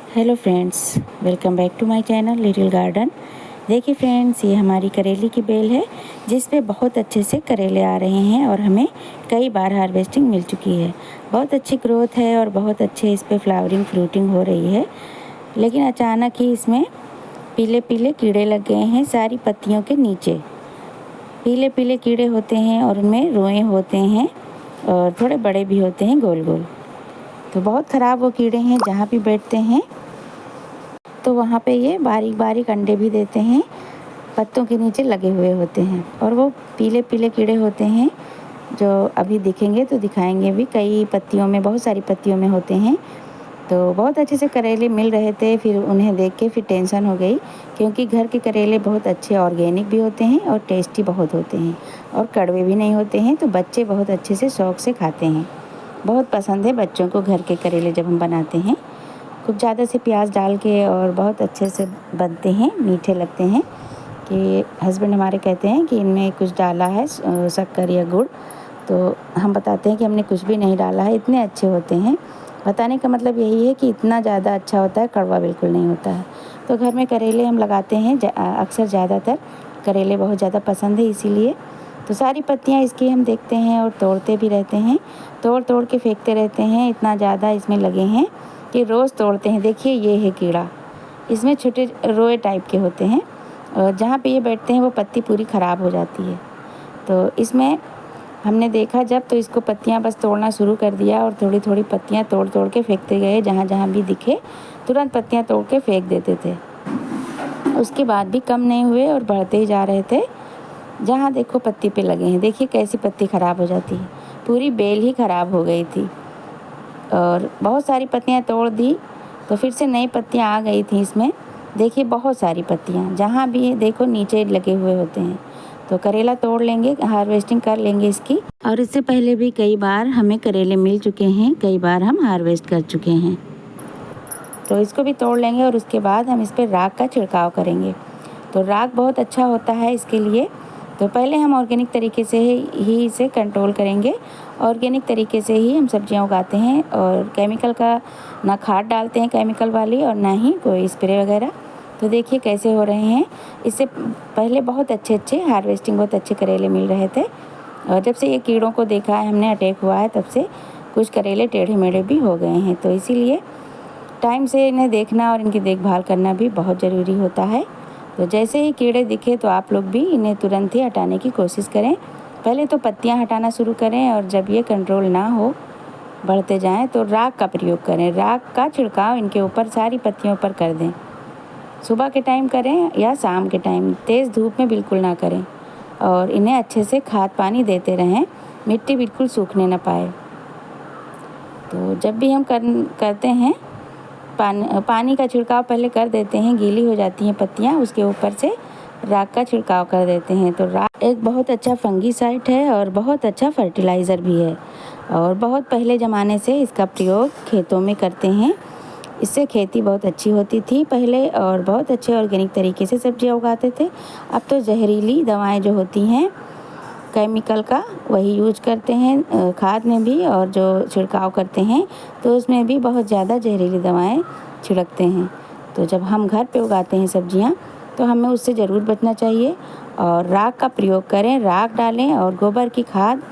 Hello friends, welcome back to my channel little garden. देखिए friends, ये हमारी करेले की बेल है जिस पे बहुत अच्छे से करेले आ रहे हैं और हमें कई बार हार्वेस्टिंग मिल चुकी है। बहुत अच्छी ग्रोथ है और बहुत अच्छे इस पे फ्लावरिंग फ्रूटिंग हो रही है। लेकिन अचानक ही इसमें पीले पीले कीड़े लग गए हैं सारी पत्तियों के नीचे। पीले पीले कीड़े होते हैं और उनमें रोए होते हैं और थोड़े बड़े भी होते हैं, गोल गोल। तो बहुत ख़राब वो कीड़े हैं, जहाँ भी बैठते हैं तो वहाँ पे ये बारीक बारीक अंडे भी देते हैं, पत्तों के नीचे लगे हुए होते हैं। और वो पीले पीले कीड़े होते हैं जो अभी दिखेंगे तो दिखाएंगे भी, कई पत्तियों में, बहुत सारी पत्तियों में होते हैं। तो बहुत अच्छे से करेले मिल रहे थे, फिर उन्हें देख के फिर टेंशन हो गई, क्योंकि घर के करेले बहुत अच्छे ऑर्गेनिक भी होते हैं और टेस्टी बहुत होते हैं और कड़वे भी नहीं होते हैं। तो बच्चे बहुत अच्छे से शौक़ से खाते हैं। बहुत पसंद है बच्चों को घर के करेले जब हम बनाते हैं। खूब ज़्यादा से प्याज डाल के और बहुत अच्छे से बनते हैं, मीठे लगते हैं। कि हस्बैंड हमारे कहते हैं कि इनमें कुछ डाला है शक्कर या गुड़, तो हम बताते हैं कि हमने कुछ भी नहीं डाला है, इतने अच्छे होते हैं। बताने का मतलब यही है कि इतना ज़्यादा अच्छा होता है, कड़वा बिल्कुल नहीं होता है। तो घर में करेले हम लगाते हैं, अक्सर ज़्यादातर करेले बहुत ज़्यादा पसंद है इसीलिए। तो सारी पत्तियाँ इसकी हम देखते हैं और तोड़ते भी रहते हैं, तोड़ तोड़ के फेंकते रहते हैं। इतना ज़्यादा इसमें लगे हैं कि रोज़ तोड़ते हैं। देखिए ये है कीड़ा, इसमें छोटे रोए टाइप के होते हैं और जहाँ पे ये बैठते हैं वो पत्ती पूरी ख़राब हो जाती है। तो इसमें हमने देखा जब, तो इसको पत्तियाँ बस तोड़ना शुरू कर दिया और थोड़ी थोड़ी पत्तियाँ तोड़ तोड़ के फेंकते गए। जहाँ जहाँ भी दिखे तुरंत पत्तियाँ तोड़ के फेंक देते थे। उसके बाद भी कम नहीं हुए और बढ़ते ही जा रहे थे। जहाँ देखो पत्ती पे लगे हैं। देखिए कैसी पत्ती ख़राब हो जाती है, पूरी बेल ही ख़राब हो गई थी। और बहुत सारी पत्तियाँ तोड़ दी तो फिर से नई पत्तियाँ आ गई थी इसमें। देखिए बहुत सारी पत्तियाँ, जहाँ भी देखो नीचे लगे हुए होते हैं। तो करेला तोड़ लेंगे, हार्वेस्टिंग कर लेंगे इसकी। और इससे पहले भी कई बार हमें करेले मिल चुके हैं, कई बार हम हार्वेस्ट कर चुके हैं। तो इसको भी तोड़ लेंगे और उसके बाद हम इस पर राख का छिड़काव करेंगे। तो राख बहुत अच्छा होता है इसके लिए। तो पहले हम ऑर्गेनिक तरीके से ही इसे कंट्रोल करेंगे। ऑर्गेनिक तरीके से ही हम सब्जियां उगाते हैं और केमिकल का ना खाद डालते हैं केमिकल वाली, और ना ही कोई स्प्रे वगैरह। तो देखिए कैसे हो रहे हैं। इससे पहले बहुत अच्छे हार्वेस्टिंग, बहुत अच्छे करेले मिल रहे थे। और जब से ये कीड़ों को देखा है हमने, अटैक हुआ है, तब से कुछ करेले टेढ़े मेढ़े भी हो गए हैं। तो इसीलिए टाइम से इन्हें देखना और इनकी देखभाल करना भी बहुत ज़रूरी होता है। तो जैसे ही कीड़े दिखे तो आप लोग भी इन्हें तुरंत ही हटाने की कोशिश करें। पहले तो पत्तियां हटाना शुरू करें और जब ये कंट्रोल ना हो, बढ़ते जाएं, तो राख का प्रयोग करें। राख का छिड़काव इनके ऊपर, सारी पत्तियों पर कर दें। सुबह के टाइम करें या शाम के टाइम, तेज़ धूप में बिल्कुल ना करें। और इन्हें अच्छे से खाद पानी देते रहें, मिट्टी बिल्कुल सूखने ना पाए। तो जब भी हम करते हैं पानी का छिड़काव पहले कर देते हैं, गीली हो जाती हैं पत्तियाँ, उसके ऊपर से राख का छिड़काव कर देते हैं। तो राख एक बहुत अच्छा फंगीसाइड है और बहुत अच्छा फर्टिलाइज़र भी है। और बहुत पहले ज़माने से इसका प्रयोग खेतों में करते हैं। इससे खेती बहुत अच्छी होती थी पहले और बहुत अच्छे ऑर्गेनिक तरीके से सब्जियां उगाते थे। अब तो जहरीली दवाएं जो होती हैं केमिकल का, वही यूज करते हैं खाद में भी, और जो छिड़काव करते हैं तो उसमें भी बहुत ज़्यादा जहरीली दवाएं छिड़कते हैं। तो जब हम घर पे उगाते हैं सब्जियां तो हमें उससे ज़रूर बचना चाहिए और राख का प्रयोग करें। राख डालें और गोबर की खाद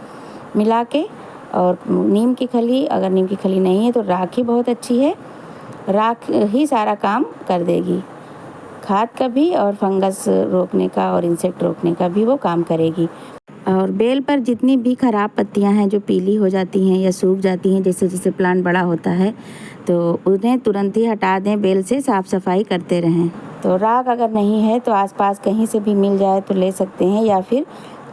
मिला के, और नीम की खली, अगर नीम की खली नहीं है तो राख ही बहुत अच्छी है। राख ही सारा काम कर देगी, खाद का भी और फंगस रोकने का और इंसेक्ट रोकने का भी वो काम करेगी। और बेल पर जितनी भी ख़राब पत्तियां हैं जो पीली हो जाती हैं या सूख जाती हैं, जैसे जैसे प्लांट बड़ा होता है, तो उन्हें तुरंत ही हटा दें, बेल से साफ़ सफाई करते रहें। तो राख अगर नहीं है तो आसपास कहीं से भी मिल जाए तो ले सकते हैं, या फिर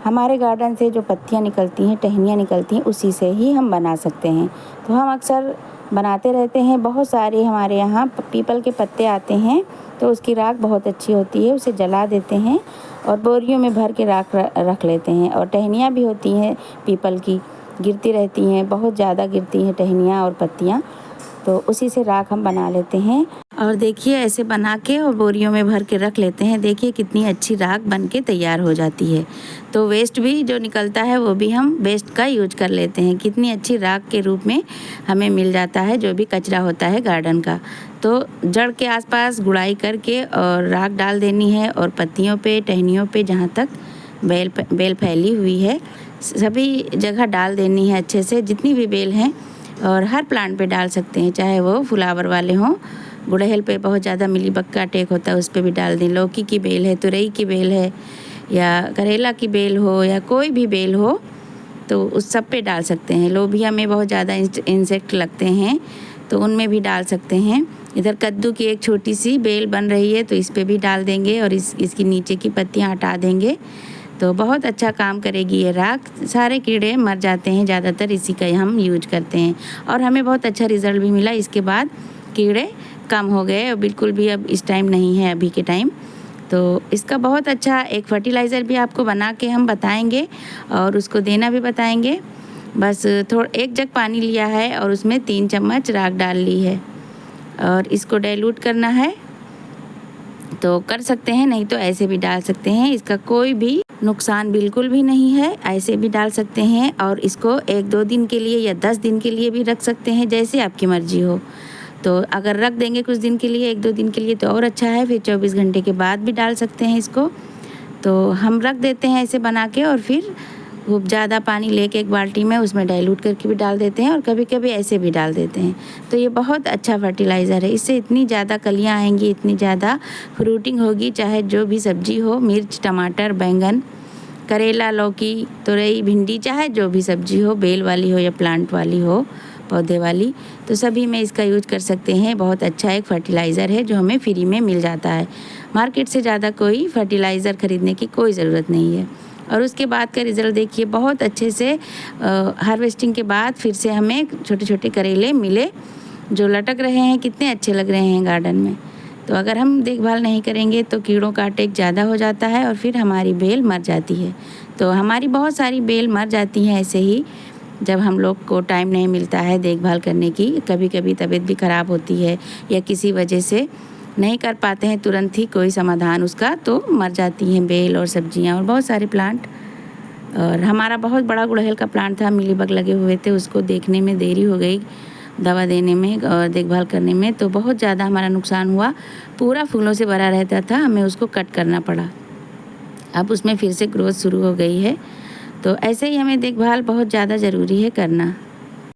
हमारे गार्डन से जो पत्तियां निकलती हैं, टहनियाँ निकलती हैं, उसी से ही हम बना सकते हैं। तो हम अक्सर बनाते रहते हैं। बहुत सारे हमारे यहाँ पीपल के पत्ते आते हैं, तो उसकी राख बहुत अच्छी होती है, उसे जला देते हैं और बोरियों में भर के राख रख लेते हैं। और टहनियाँ भी होती हैं पीपल की, गिरती रहती हैं, बहुत ज़्यादा गिरती हैं टहनियाँ और पत्तियाँ, तो उसी से राख हम बना लेते हैं। और देखिए ऐसे बना के और बोरियों में भर के रख लेते हैं। देखिए कितनी अच्छी राख बन के तैयार हो जाती है। तो वेस्ट भी जो निकलता है वो भी हम वेस्ट का यूज कर लेते हैं। कितनी अच्छी राख के रूप में हमें मिल जाता है जो भी कचरा होता है गार्डन का। तो जड़ के आसपास गुड़ाई करके और राख डाल देनी है, और पत्तियों पे, टहनियों पे, जहाँ तक बेल फैली हुई है सभी जगह डाल देनी है अच्छे से, जितनी भी बेल हैं। और हर प्लांट पे डाल सकते हैं, चाहे वो फ्लावर वाले हों, गुड़हल पे बहुत ज़्यादा मिलीबग का अटैक होता है उस पे भी डाल दें। लौकी की बेल है, तुरई की बेल है, या करेला की बेल हो, या कोई भी बेल हो तो उस सब पे डाल सकते हैं। लोबिया में बहुत ज़्यादा इंसेक्ट लगते हैं तो उनमें भी डाल सकते हैं। इधर कद्दू की एक छोटी सी बेल बन रही है तो इस पे भी डाल देंगे, और इसकी नीचे की पत्तियाँ हटा देंगे तो बहुत अच्छा काम करेगी ये राख। सारे कीड़े मर जाते हैं, ज़्यादातर इसी का हम यूज करते हैं, और हमें बहुत अच्छा रिज़ल्ट भी मिला। इसके बाद कीड़े कम हो गए और बिल्कुल भी अब इस टाइम नहीं है, अभी के टाइम। तो इसका बहुत अच्छा एक फर्टिलाइज़र भी आपको बना के हम बताएंगे और उसको देना भी बताएंगे। बस एक जग पानी लिया है और उसमें 3 चम्मच राख डाल ली है, और इसको डाइल्यूट करना है तो कर सकते हैं, नहीं तो ऐसे भी डाल सकते हैं। इसका कोई भी नुकसान बिल्कुल भी नहीं है, ऐसे भी डाल सकते हैं। और इसको 1-2 दिन के लिए या 10 दिन के लिए भी रख सकते हैं, जैसे आपकी मर्जी हो। तो अगर रख देंगे कुछ दिन के लिए, 1-2 दिन के लिए, तो और अच्छा है। फिर 24 घंटे के बाद भी डाल सकते हैं इसको। तो हम रख देते हैं ऐसे बना के, और फिर वो ज़्यादा पानी लेके एक बाल्टी में उसमें डाइल्यूट करके भी डाल देते हैं, और कभी कभी ऐसे भी डाल देते हैं। तो ये बहुत अच्छा फर्टिलाइज़र है। इससे इतनी ज़्यादा कलियाँ आएंगी, इतनी ज़्यादा फ्रूटिंग होगी, चाहे जो भी सब्जी हो, मिर्च, टमाटर, बैंगन, करेला, लौकी, तुरई, भिंडी, चाहे जो भी सब्जी हो, बेल वाली हो या प्लांट वाली हो, पौधे वाली, तो सभी में इसका यूज कर सकते हैं। बहुत अच्छा एक फर्टिलाइज़र है जो हमें फ्री में मिल जाता है। मार्केट से ज़्यादा कोई फर्टिलाइज़र ख़रीदने की कोई ज़रूरत नहीं है। और उसके बाद का रिज़ल्ट देखिए, बहुत अच्छे से हार्वेस्टिंग के बाद फिर से हमें छोटे छोटे करेले मिले जो लटक रहे हैं, कितने अच्छे लग रहे हैं गार्डन में। तो अगर हम देखभाल नहीं करेंगे तो कीड़ों का अटैक ज़्यादा हो जाता है और फिर हमारी बेल मर जाती है। तो हमारी बहुत सारी बेल मर जाती हैं ऐसे ही, जब हम लोग को टाइम नहीं मिलता है देखभाल करने की। कभी कभी तबीयत भी ख़राब होती है या किसी वजह से नहीं कर पाते हैं तुरंत ही कोई समाधान उसका, तो मर जाती हैं बेल और सब्जियां और बहुत सारे प्लांट। और हमारा बहुत बड़ा गुड़हल का प्लांट था, मिलीबग लगे हुए थे, उसको देखने में देरी हो गई, दवा देने में और देखभाल करने में, तो बहुत ज़्यादा हमारा नुकसान हुआ। पूरा फूलों से भरा रहता था, हमें उसको कट करना पड़ा। अब उसमें फिर से ग्रोथ शुरू हो गई है। तो ऐसे ही हमें देखभाल बहुत ज़्यादा ज़रूरी है करना।